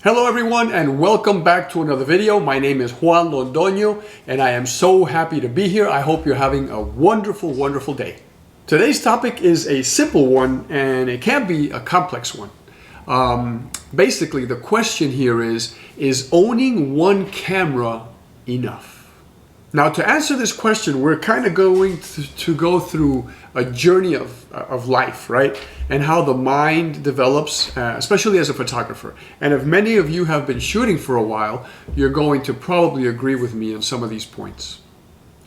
Hello everyone and welcome back to another video. My name is Juan Londoño and I am so happy to be here. I hope you're having a wonderful day. Today's topic is a simple one and it can be a complex one. Basically the question here is owning one camera enough? Now to answer this question, we're kind of going to go through a journey of life, right? And how the mind develops, especially as a photographer. And if many of you have been shooting for a while, you're going to probably agree with me on some of these points.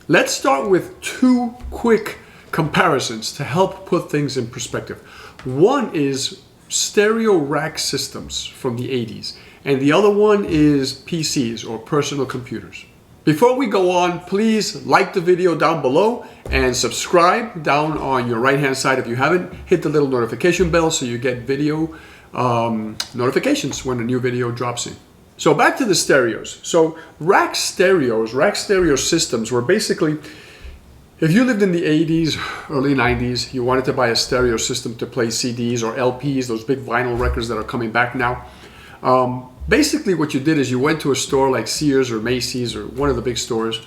Let's start with two quick comparisons to help put things in perspective. One is stereo rack systems from the 80s, and the other one is PCs or personal computers. Before we go on, please like the video down below and subscribe down on your right hand side if you haven't. Hit the little notification bell so you get video notifications when a new video drops in. So back to the stereos. So rack stereo systems were basically, if you lived in the 80s, early 90s, you wanted to buy a stereo system to play CDs or LPs, those big vinyl records that are coming back now. Basically what you did is you went to a store like Sears or Macy's or one of the big stores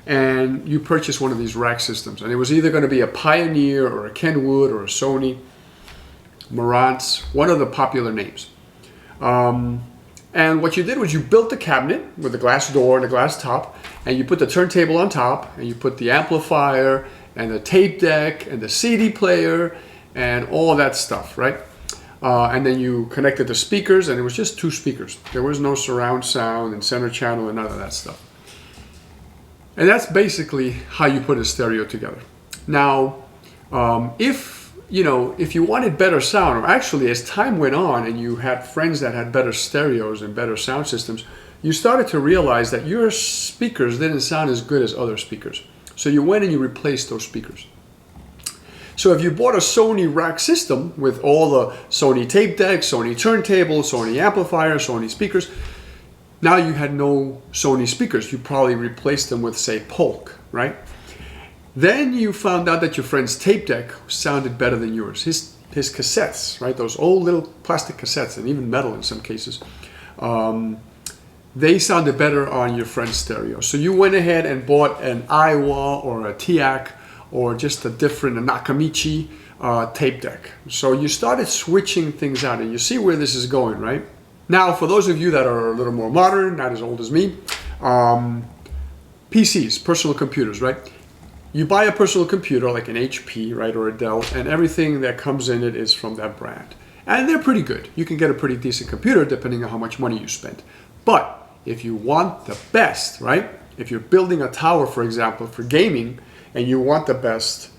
and you purchased one of these rack systems, and it was either going to be a Pioneer or a Kenwood or a Sony, Marantz, one of the popular names. And what you did was you built the cabinet with a glass door and a glass top, and you put the turntable on top, and you put the amplifier and the tape deck and the CD player and all that stuff, right? And then you connected the speakers, and it was just two speakers. There was no surround sound and center channel and none of that stuff. And that's basically how you put a stereo together. Now, if you wanted better sound, or actually as time went on and you had friends that had better stereos and better sound systems, you started to realize that your speakers didn't sound as good as other speakers. So you went and you replaced those speakers. So if you bought a Sony rack system with all the Sony tape deck, Sony turntable, Sony amplifier, Sony speakers, now you had no Sony speakers. You probably replaced them with, say, Polk, right? Then you found out that your friend's tape deck sounded better than yours. His cassettes, right? Those old little plastic cassettes, and even metal in some cases, they sounded better on your friend's stereo. So you went ahead and bought an Iowa or a TIAC or just a different Nakamichi tape deck. So you started switching things out, and you see where this is going, right? Now, for those of you that are a little more modern, not as old as me, PCs, personal computers, right? You buy a personal computer like an HP, right, or a Dell, and everything that comes in it is from that brand. And they're pretty good. You can get a pretty decent computer depending on how much money you spend. But if you want the best, right? If you're building a tower, for example, for gaming, and you want the best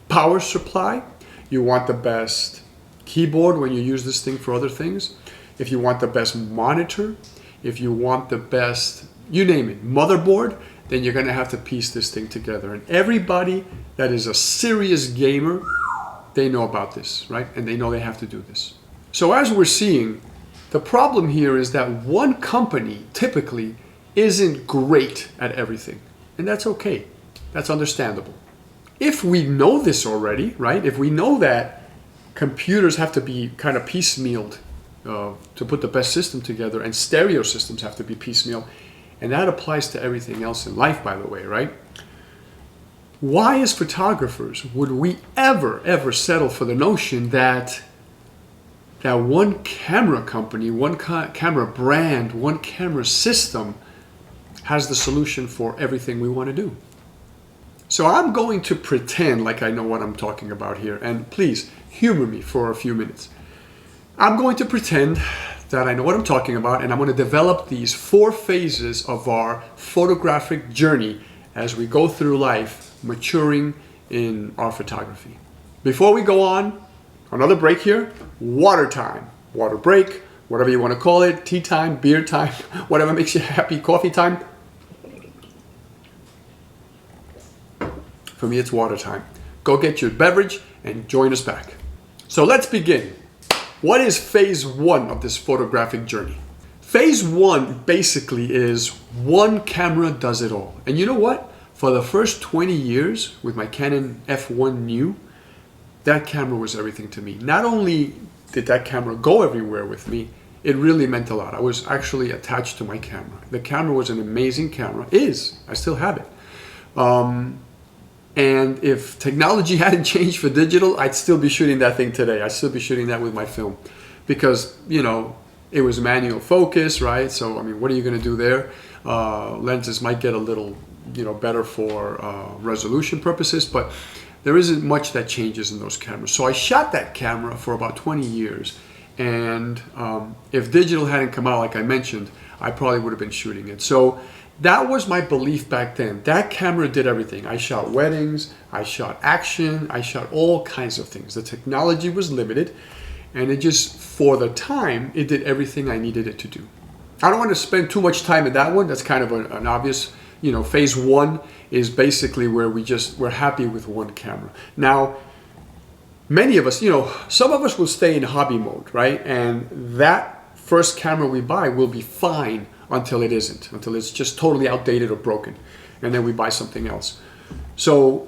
power supply, you want the best keyboard when you use this thing for other things, if you want the best monitor, if you want the best, you name it, motherboard, then you're gonna have to piece this thing together. And everybody that is a serious gamer, they know about this, right? And they know they have to do this. So as we're seeing, the problem here is that one company typically isn't great at everything. And that's okay. That's understandable. If we know this already, right? If we know that computers have to be kind of piecemealed to put the best system together, and stereo systems have to be piecemeal, and that applies to everything else in life, by the way, right? Why, as photographers, would we ever settle for the notion that one camera company, one camera brand, one camera system has the solution for everything we want to do? So I'm going to pretend like I know what I'm talking about here, and please humor me for a few minutes. I'm going to pretend that I know what I'm talking about, and I'm going to develop these 4 phases of our photographic journey as we go through life, maturing in our photography. Before we go on, another break here, water time, water break, whatever you want to call it, tea time, beer time, whatever makes you happy, coffee time. For me, it's water time. Go get your beverage and join us back. So let's begin. What is phase 1 of this photographic journey? Phase 1 basically is one camera does it all. And you know what? For the first 20 years with my Canon F1 New, that camera was everything to me. Not only did that camera go everywhere with me, it really meant a lot. I was actually attached to my camera. The camera was an amazing camera. I still have it. And if technology hadn't changed for digital, I'd still be shooting that thing today. I'd still be shooting that with my film, because, you know, it was manual focus, right? So, I mean, what are you going to do there? Lenses might get a little, you know, better for resolution purposes, but there isn't much that changes in those cameras. So I shot that camera for about 20 years. And if digital hadn't come out, like I mentioned, I probably would have been shooting it. So that was my belief back then. That camera did everything. I shot weddings, I shot action, I shot all kinds of things. The technology was limited, and it just, for the time, it did everything I needed it to do. I don't want to spend too much time in that one. That's kind of an obvious, you know, phase one is basically where we're happy with one camera. Now, many of us, you know, some of us will stay in hobby mode, right? And that first camera we buy will be fine until it isn't, until it's just totally outdated or broken. And then we buy something else. So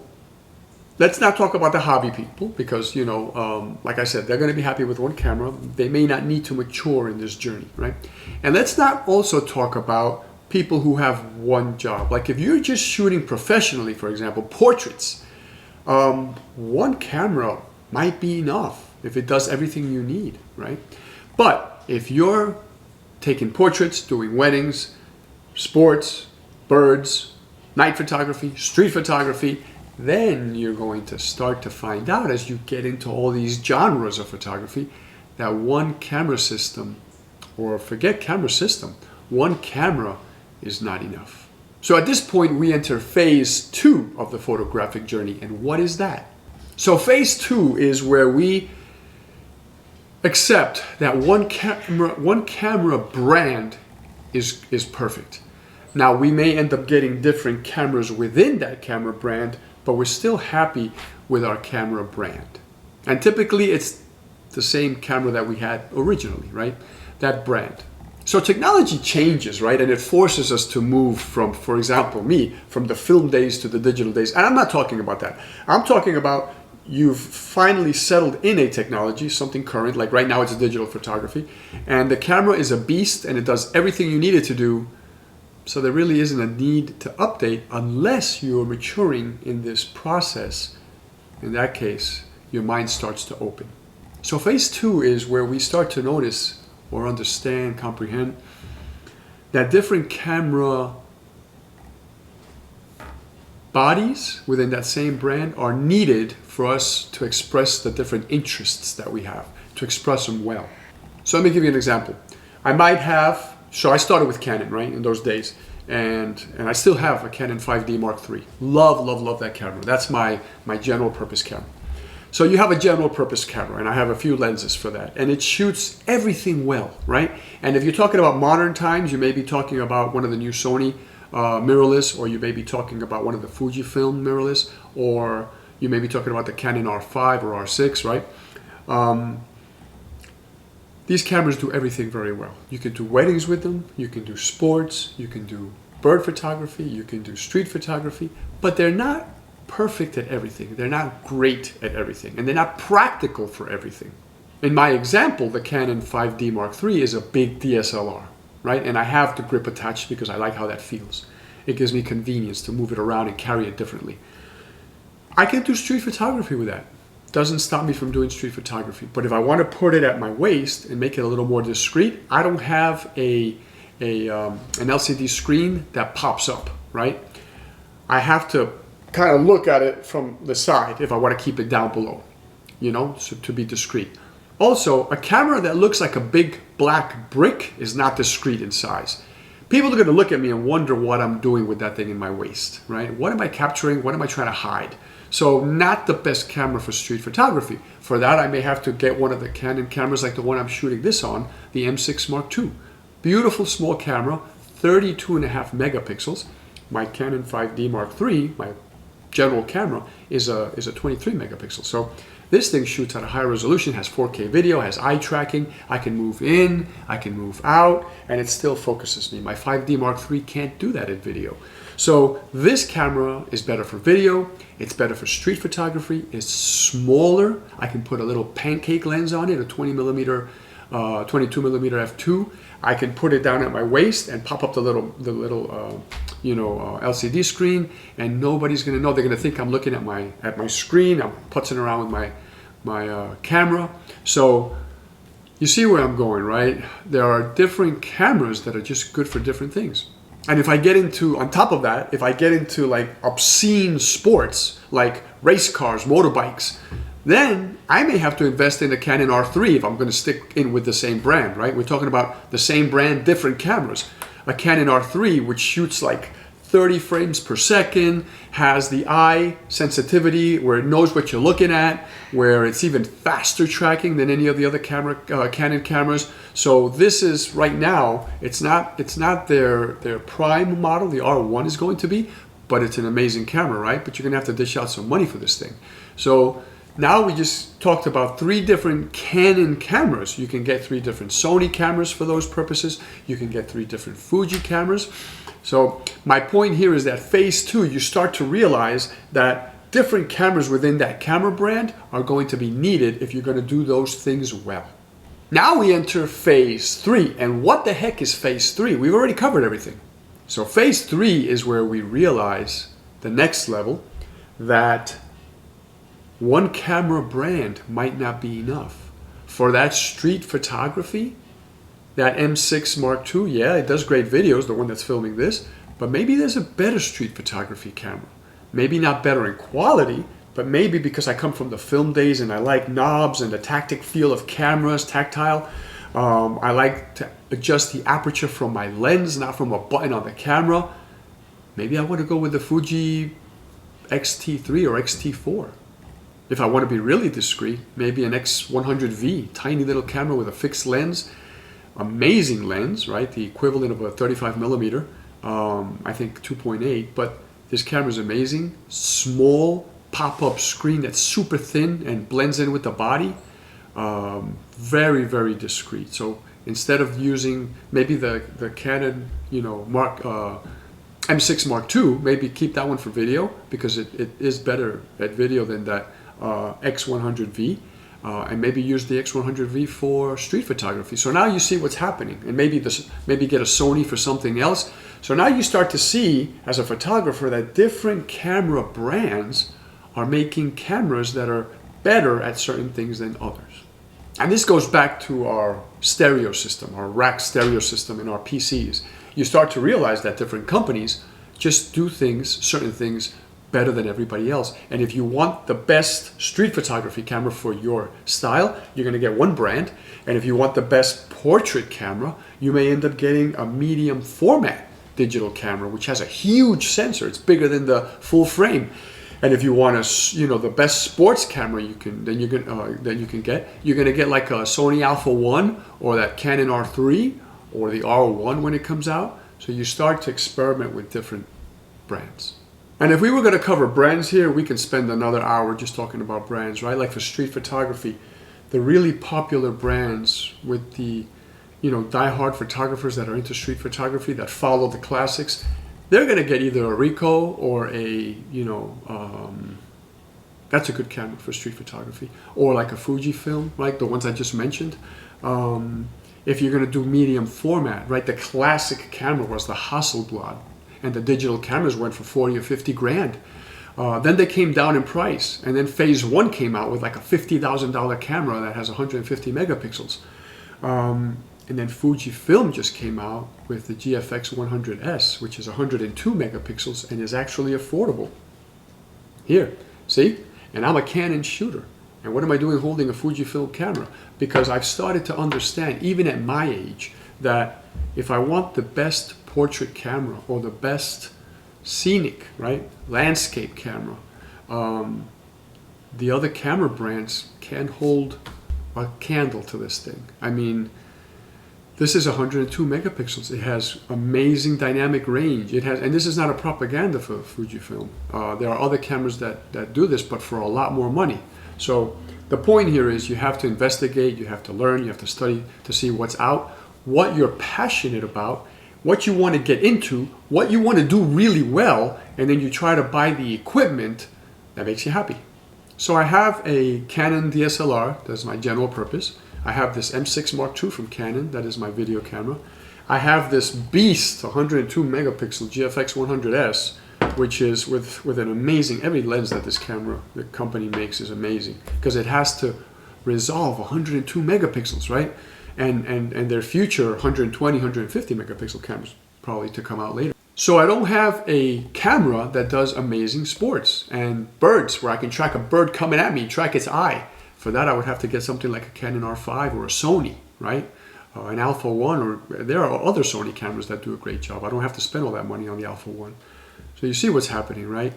let's not talk about the hobby people, because, you know, like I said, they're going to be happy with one camera. They may not need to mature in this journey, right? And let's not also talk about people who have one job. Like if you're just shooting professionally, for example, portraits, one camera might be enough if it does everything you need, right? But if you're taking portraits, doing weddings, sports, birds, night photography, street photography, then you're going to start to find out, as you get into all these genres of photography, that one camera system, or forget camera system, one camera is not enough. So at this point, we enter phase 2 of the photographic journey. And what is that? So phase 2 is where we accept that one camera brand is perfect. Now, we may end up getting different cameras within that camera brand, but we're still happy with our camera brand. And typically it's the same camera that we had originally, right? That brand. So technology changes, right? And it forces us to move from, for example, me, from the film days to the digital days. And I'm not talking about that. I'm talking about you've finally settled in a technology, something current, like right now it's digital photography, and the camera is a beast and it does everything you need it to do. So there really isn't a need to update unless you're maturing in this process. In that case, your mind starts to open. So phase 2 is where we start to notice or understand, comprehend that different camera bodies within that same brand are needed for us to express the different interests that we have, to express them well. So let me give you an example. So I started with Canon, right, in those days, and I still have a Canon 5D Mark III. Love that camera. That's my general purpose camera. So you have a general purpose camera, and I have a few lenses for that, and it shoots everything well, right? And if you're talking about modern times, you may be talking about one of the new Sony mirrorless, or you may be talking about one of the Fujifilm mirrorless, or you may be talking about the Canon R5 or R6, right? These cameras do everything very well. You can do weddings with them, you can do sports, you can do bird photography, you can do street photography, but they're not perfect at everything. They're not great at everything, and they're not practical for everything. In my example, the Canon 5D Mark III is a big DSLR, right? And I have the grip attached because I like how that feels. It gives me convenience to move it around and carry it differently. I can do street photography with that. Doesn't stop me from doing street photography. But if I want to put it at my waist and make it a little more discreet, I don't have an LCD screen that pops up, right? I have to kind of look at it from the side if I want to keep it down below, you know, so to be discreet. Also, a camera that looks like a big black brick is not discreet in size. People are going to look at me and wonder what I'm doing with that thing in my waist, right? What am I capturing? What am I trying to hide? So not the best camera for street photography. For that, I may have to get one of the Canon cameras like the one I'm shooting this on, the M6 Mark II. Beautiful small camera, 32.5 megapixels. My Canon 5D Mark III, my general camera, is a 23 megapixel. So this thing shoots at a high resolution, has 4K video, has eye tracking. I can move in, I can move out, and it still focuses me. My 5D Mark III can't do that in video. So this camera is better for video, it's better for street photography, it's smaller. I can put a little pancake lens on it, a 20 millimeter 22 millimeter f2. I can put it down at my waist and pop up the little LCD screen, and nobody's going to know. They're going to think I'm looking at my screen. I'm putzing around with my camera. So you see where I'm going, right? There are different cameras that are just good for different things. And if I get into, on top of that, if I get into like obscene sports, like race cars, motorbikes, then I may have to invest in a Canon R3 if I'm going to stick in with the same brand, right? We're talking about the same brand, different cameras. A Canon R3, which shoots like 30 frames per second, has the eye sensitivity where it knows what you're looking at, where it's even faster tracking than any of the other Canon cameras. So this is, right now, it's not their prime model, the R1 is going to be, but it's an amazing camera, right? But you're gonna have to dish out some money for this thing. So now we just talked about 3 different Canon cameras. You can get 3 different Sony cameras for those purposes. You can get 3 different Fuji cameras. So my point here is that phase 2, you start to realize that different cameras within that camera brand are going to be needed if you're going to do those things well. Now we enter phase 3. And what the heck is phase 3? We've already covered everything. So phase 3 is where we realize the next level, that one camera brand might not be enough. For that street photography, that M6 Mark II, yeah, it does great videos, the one that's filming this, but maybe there's a better street photography camera. Maybe not better in quality, but maybe because I come from the film days and I like knobs and the tactic feel of cameras, tactile. I like to adjust the aperture from my lens, not from a button on the camera. Maybe I want to go with the Fuji X-T3 or X-T4. If I want to be really discreet, maybe an X100V, tiny little camera with a fixed lens, amazing lens, right? The equivalent of a 35 millimeter, I think 2.8, but this camera is amazing. Small pop-up screen that's super thin and blends in with the body. Very, very discreet. So instead of using maybe the Canon, M6 Mark II, maybe keep that one for video because it is better at video than that X100V, and maybe use the X100V for street photography. So now you see what's happening, and maybe get a Sony for something else. So now you start to see, as a photographer, that different camera brands are making cameras that are better at certain things than others. And this goes back to our stereo system, our rack stereo system in our PCs. You start to realize that different companies just do certain things better than everybody else. And if you want the best street photography camera for your style, you're going to get one brand. And if you want the best portrait camera, you may end up getting a medium format digital camera, which has a huge sensor. It's bigger than the full frame. And if you want the best sports camera you're going to get like a Sony Alpha 1 or that Canon R3 or the R1 when it comes out. So you start to experiment with different brands. And if we were going to cover brands here, we can spend another hour just talking about brands, right? Like for street photography, the really popular brands with the, die-hard photographers that are into street photography, that follow the classics, they're going to get either a Ricoh or a, that's a good camera for street photography, or like a Fujifilm, right? The ones I just mentioned. If you're going to do medium format, right? The classic camera was the Hasselblad, and the digital cameras went for 40 or 50 grand. Then they came down in price, and then phase 1 came out with like a $50,000 camera that has 150 megapixels. And then Fujifilm just came out with the GFX 100S, which is 102 megapixels and is actually affordable. Here, see? And I'm a Canon shooter. And what am I doing holding a Fujifilm camera? Because I've started to understand, even at my age, that if I want the best portrait camera or the best scenic, right, landscape camera, the other camera brands can't hold a candle to this thing. I mean, this is 102 megapixels. It has amazing dynamic range. It has, and this is not a propaganda for Fujifilm. There are other cameras that do this, but for a lot more money. So the point here is you have to investigate, you have to learn, you have to study to see what's out, what you're passionate about, what you want to get into, what you want to do really well, and then you try to buy the equipment that makes you happy. So I have a Canon DSLR, that's my general purpose. I have this M6 Mark II from Canon. That is my video camera. I have this beast 102 megapixel GFX 100S, which is with an amazing, every lens that this camera, the company makes is amazing because it has to resolve 102 megapixels, right? And their future 120, 150 megapixel cameras probably to come out later. So I don't have a camera that does amazing sports and birds where I can track a bird coming at me, track its eye. For that, I would have to get something like a Canon R5 or a Sony, right? An Alpha 1, or there are other Sony cameras that do a great job. I don't have to spend all that money on the Alpha 1. So you see what's happening, right?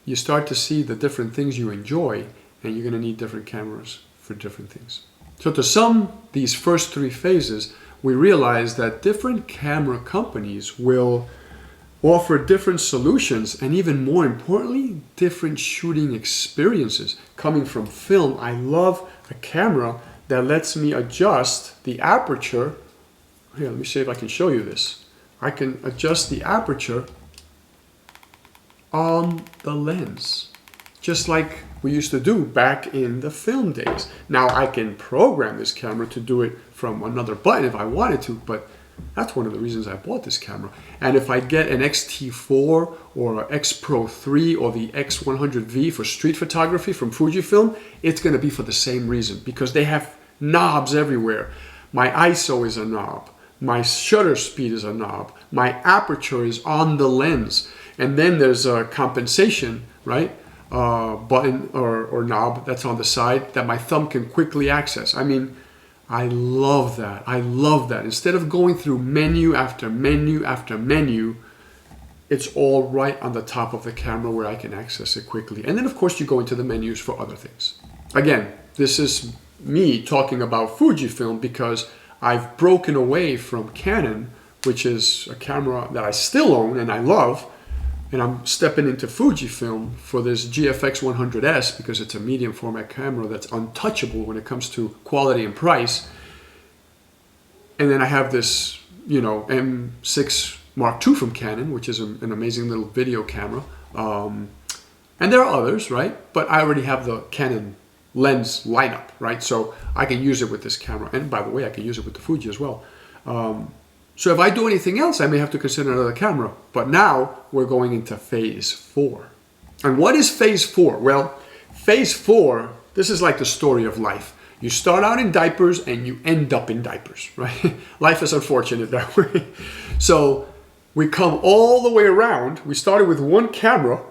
You start to see the different things you enjoy, and you're going to need different cameras for different things. So to sum these first three phases, we realize that different camera companies will offer different solutions, and even more importantly, different shooting experiences. Coming from film, I love a camera that lets me adjust the aperture. Here, let me see if I can show you this. I can adjust the aperture on the lens, just like we used to do back in the film days. Now I can program this camera to do it from another button if I wanted to, but that's one of the reasons I bought this camera. And if I get an X-T4 or an X Pro 3 or the X100V for street photography from Fujifilm, it's going to be for the same reason, because they have knobs everywhere. My ISO is a knob. My shutter speed is a knob. My aperture is on the lens. And then there's a compensation, right? Button or knob that's on the side that my thumb can quickly access. I mean, I love that. I love that. Instead of going through menu after menu after menu, it's all right on the top of the camera where I can access it quickly. And then of course you go into the menus for other things. Again, this is me talking about Fujifilm because I've broken away from Canon, which is a camera that I still own and I love, and I'm stepping into Fujifilm for this GFX 100S because it's a medium format camera that's untouchable when it comes to quality and price. And then I have this, M6 Mark II from Canon, which is an amazing little video camera. And there are others, right? But I already have the Canon lens lineup, right? So I can use it with this camera. And by the way, I can use it with the Fuji as well. So if I do anything else, I may have to consider another camera. But now we're going into phase 4. And what is phase 4? Well, phase 4, this is like the story of life. You start out in diapers and you end up in diapers, right? Life is unfortunate that way. So we come all the way around. We started with one camera.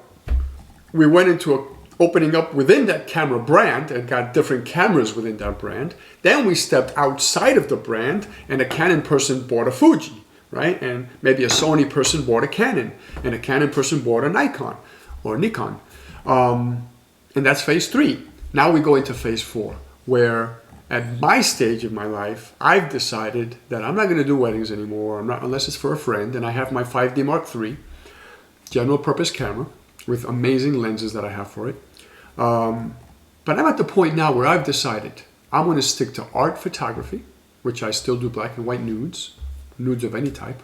We went into opening up within that camera brand and got different cameras within that brand. Then we stepped outside of the brand and a Canon person bought a Fuji, right? And maybe a Sony person bought a Canon and a Canon person bought a Nikon or Nikon. And that's phase 3. Now we go into phase 4, where at my stage of my life, I've decided that I'm not going to do weddings anymore, unless it's for a friend, and I have my 5D Mark III general purpose camera with amazing lenses that I have for it. But I'm at the point now where I've decided I'm going to stick to art photography, which I still do black and white nudes of any type.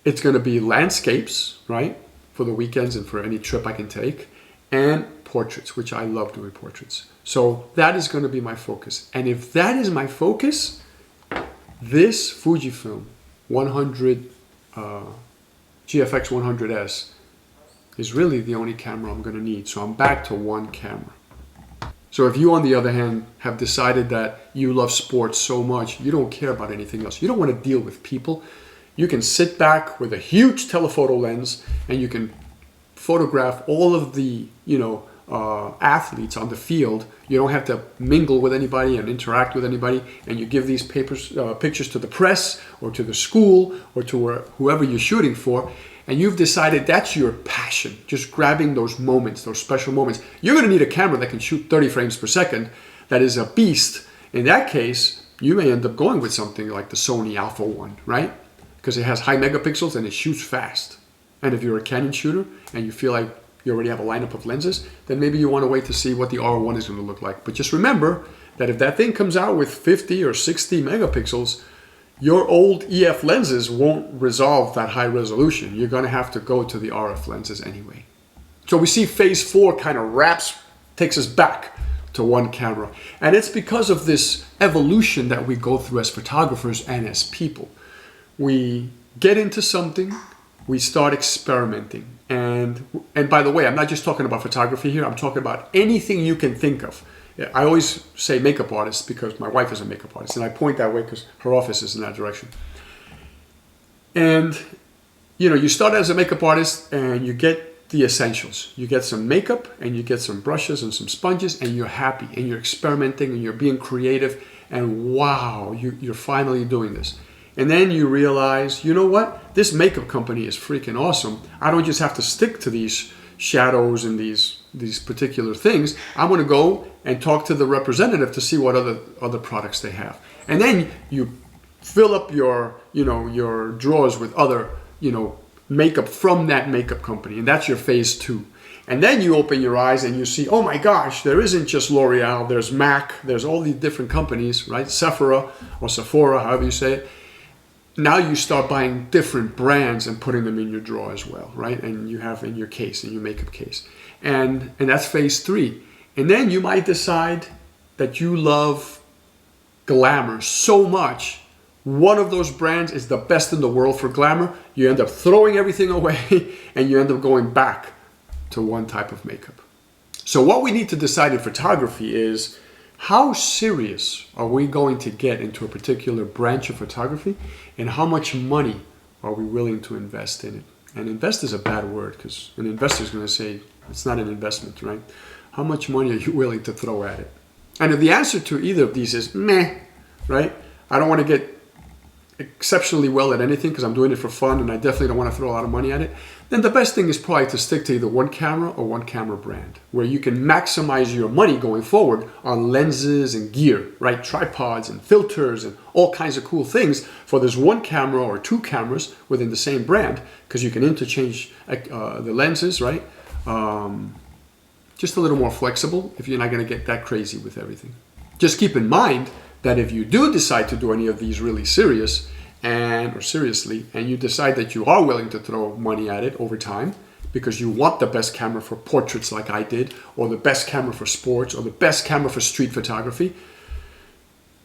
It's going to be landscapes, right, for the weekends and for any trip I can take, and portraits, which I love doing portraits. So that is going to be my focus. And if that is my focus, this Fujifilm 100 GFX 100S is really the only camera I'm going to need. So I'm back to one camera. So if you, on the other hand, have decided that you love sports so much, you don't care about anything else, you don't want to deal with people, you can sit back with a huge telephoto lens and you can photograph all of the, athletes on the field. You don't have to mingle with anybody and interact with anybody, and you give these pictures to the press or to the school or to whoever you're shooting for, and you've decided that's your passion, just grabbing those moments, those special moments. You're going to need a camera that can shoot 30 frames per second. That is a beast. In that case, you may end up going with something like the Sony Alpha 1, right? Because it has high megapixels and it shoots fast. And if you're a Canon shooter and you feel like you already have a lineup of lenses, then maybe you want to wait to see what the R1 is going to look like. But just remember that if that thing comes out with 50 or 60 megapixels, your old EF lenses won't resolve that high resolution. You're going to have to go to the RF lenses anyway. So we see phase 4 kind of takes us back to one camera. And it's because of this evolution that we go through as photographers and as people. We get into something, we start experimenting. And by the way, I'm not just talking about photography here, I'm talking about anything you can think of. I always say makeup artist because my wife is a makeup artist, and I point that way because her office is in that direction. And you know, you start as a makeup artist and you get the essentials. You get some makeup and you get some brushes and some sponges, and you're happy and you're experimenting and you're being creative, and wow, you're finally doing this. And then you realize, you know what? This makeup company is freaking awesome. I don't just have to stick to these shadows and these particular things. I'm going to go and talk to the representative to see what other products they have. And then you fill up your drawers with other, makeup from that makeup company. And that's your phase 2. And then you open your eyes and you see, oh my gosh, there isn't just L'Oreal, there's MAC, there's all these different companies, right? Sephora or Sephora, however you say it. Now you start buying different brands and putting them in your drawer as well, right? And you have in your case, in your makeup case. And that's phase 3. And then you might decide that you love glamour so much. One of those brands is the best in the world for glamour. You end up throwing everything away and you end up going back to one type of makeup. So what we need to decide in photography is, how serious are we going to get into a particular branch of photography, and how much money are we willing to invest in it? And invest is a bad word because an investor is going to say it's not an investment, right? How much money are you willing to throw at it? And if the answer to either of these is meh, right? I don't want to get exceptionally well at anything because I'm doing it for fun and I definitely don't want to throw a lot of money at it, then the best thing is probably to stick to either one camera or one camera brand, where you can maximize your money going forward on lenses and gear, right? Tripods and filters and all kinds of cool things for this one camera or two cameras within the same brand, because you can interchange the lenses, right? Just a little more flexible if you're not going to get that crazy with everything. Just keep in mind that if you do decide to do any of these really seriously, and you decide that you are willing to throw money at it over time because you want the best camera for portraits like I did, or the best camera for sports, or the best camera for street photography,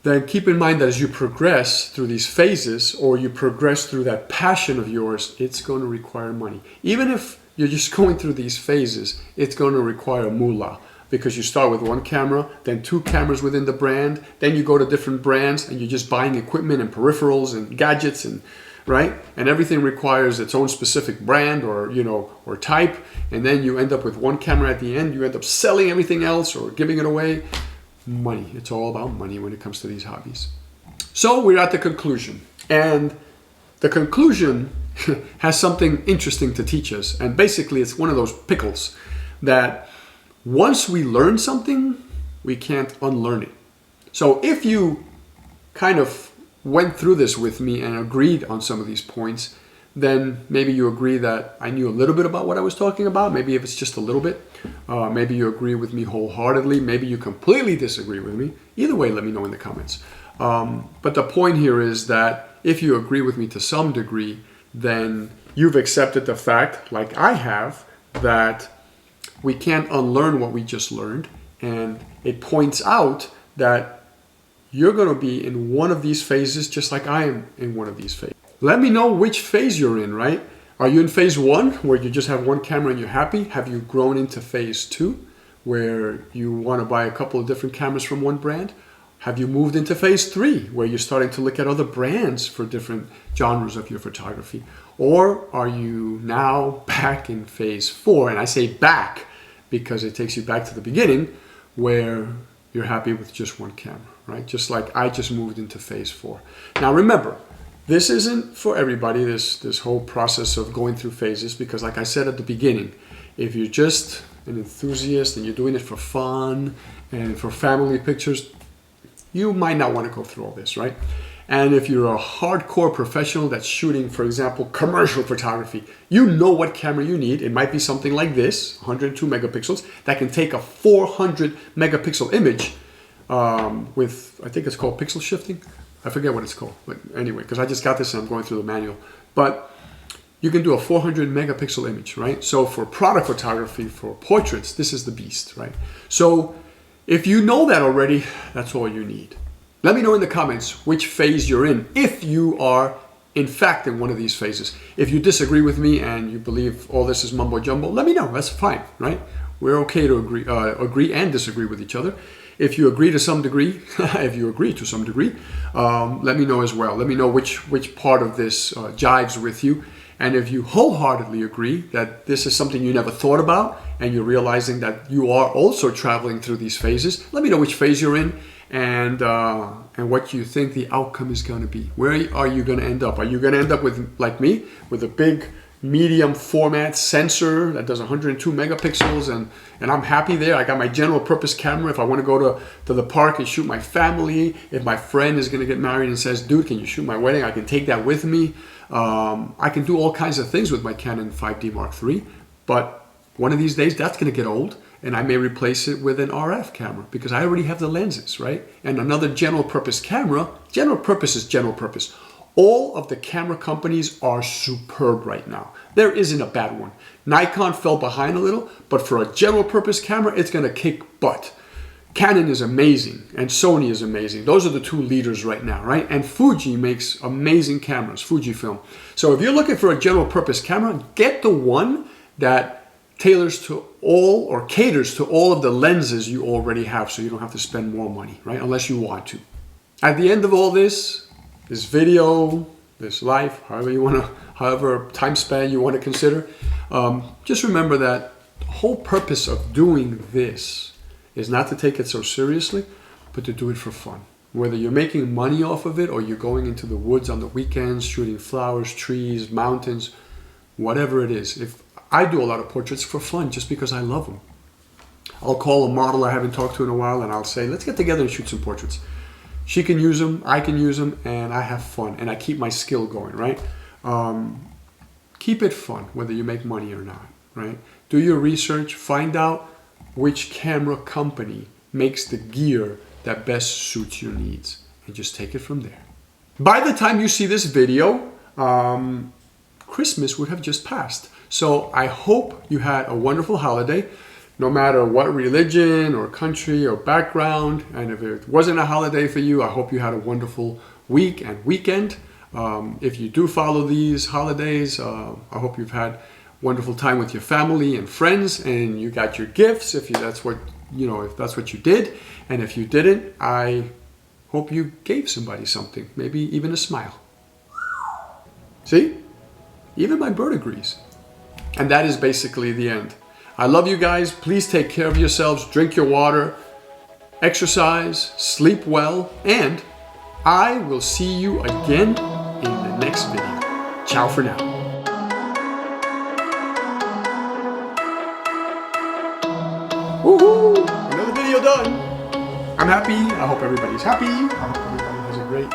then keep in mind that as you progress through these phases, or you progress through that passion of yours, it's going to require money. Even if you're just going through these phases, it's going to require moolah. Because you start with one camera, then two cameras within the brand, then you go to different brands and you're just buying equipment and peripherals and gadgets, and right? And everything requires its own specific brand or type, and then you end up with one camera at the end. You end up selling everything else or giving it away. Money. It's all about money when it comes to these hobbies. So we're at the conclusion, and the conclusion has something interesting to teach us. And basically it's one of those pickles that once we learn something, we can't unlearn it. So if you kind of went through this with me and agreed on some of these points, then maybe you agree that I knew a little bit about what I was talking about. Maybe if it's just a little bit. Maybe you agree with me wholeheartedly. Maybe you completely disagree with me. Either way, let me know in the comments. But the point here is that if you agree with me to some degree, then you've accepted the fact, like I have, that we can't unlearn what we just learned. And it points out that you're going to be in one of these phases just like I am in one of these phases. Let me know which phase you're in, right? Are you in phase 1 where you just have one camera and you're happy? Have you grown into phase 2 where you want to buy a couple of different cameras from one brand? Have you moved into phase 3 where you're starting to look at other brands for different genres of your photography? Or are you now back in phase 4? And I say back because it takes you back to the beginning where you're happy with just one camera, right? Just like I just moved into phase 4. Now remember, this isn't for everybody, this whole process of going through phases, because like I said at the beginning, if you're just an enthusiast and you're doing it for fun and for family pictures, you might not want to go through all this, right? And if you're a hardcore professional that's shooting, for example, commercial photography, you know what camera you need. It might be something like this, 102 megapixels, that can take a 400 megapixel image with, I think it's called pixel shifting. I forget what it's called, but anyway, because I just got this and I'm going through the manual. But you can do a 400 megapixel image, right? So for product photography, for portraits, this is the beast, right? So If you know that already, that's all you need. Let me know in the comments which phase you're in, if you are in fact in one of these phases. If you disagree with me and you believe all this is mumbo jumbo, let me know. That's fine, right? We're okay to agree and disagree with each other. If you agree to some degree, let me know as well. Let me know which part of this jives with you. And if you wholeheartedly agree that this is something you never thought about and you're realizing that you are also traveling through these phases, let me know which phase you're in and what you think the outcome is going to be. Where are you going to end up? Are you going to end up with, like me, with a big medium format sensor that does 102 megapixels and I'm happy there? I got my general purpose camera if I want to go to the park and shoot my family. If my friend is going to get married and says, dude, can you shoot my wedding? I can take that with me. I can do all kinds of things with my Canon 5D Mark III, but one of these days that's going to get old and I may replace it with an RF camera because I already have the lenses, right? And another general purpose camera. General purpose is general purpose. All of the camera companies are superb right now. There isn't a bad one. Nikon fell behind a little, but for a general purpose camera, it's going to kick butt. Canon is amazing and Sony is amazing. Those are the two leaders right now, right? And Fuji makes amazing cameras, Fujifilm. So if you're looking for a general purpose camera, get the one that tailors to all or caters to all of the lenses you already have so you don't have to spend more money, right? Unless you want to. At the end of all this video, this life, however time span you want to consider, just remember that the whole purpose of doing this is not to take it so seriously, but to do it for fun. Whether you're making money off of it or you're going into the woods on the weekends, shooting flowers, trees, mountains, whatever it is. If I do a lot of portraits for fun just because I love them. I'll call a model I haven't talked to in a while and I'll say, let's get together and shoot some portraits. She can use them, I can use them, and I have fun. And I keep my skill going, right? Keep it fun, whether you make money or not, right? Do your research, find out which camera company makes the gear that best suits your needs, and just take it from there. By the time you see this video, Christmas would have just passed. So I hope you had a wonderful holiday, no matter what religion or country or background. And if it wasn't a holiday for you, I hope you had a wonderful week and weekend. If you do follow these holidays, I hope you've had wonderful time with your family and friends, and you got your gifts if that's what you did. And if you didn't, I hope you gave somebody something, maybe even a smile. See? Even my bird agrees. And that is basically the end. I love you guys. Please take care of yourselves. Drink your water, exercise, sleep well, and I will see you again in the next video. Ciao for now. Woohoo! Another video done. I'm happy. I hope everybody's happy. I hope everybody has a great...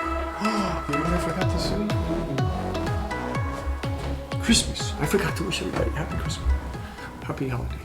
You know what I forgot to say? Christmas. I forgot to wish everybody happy Christmas. Happy holiday.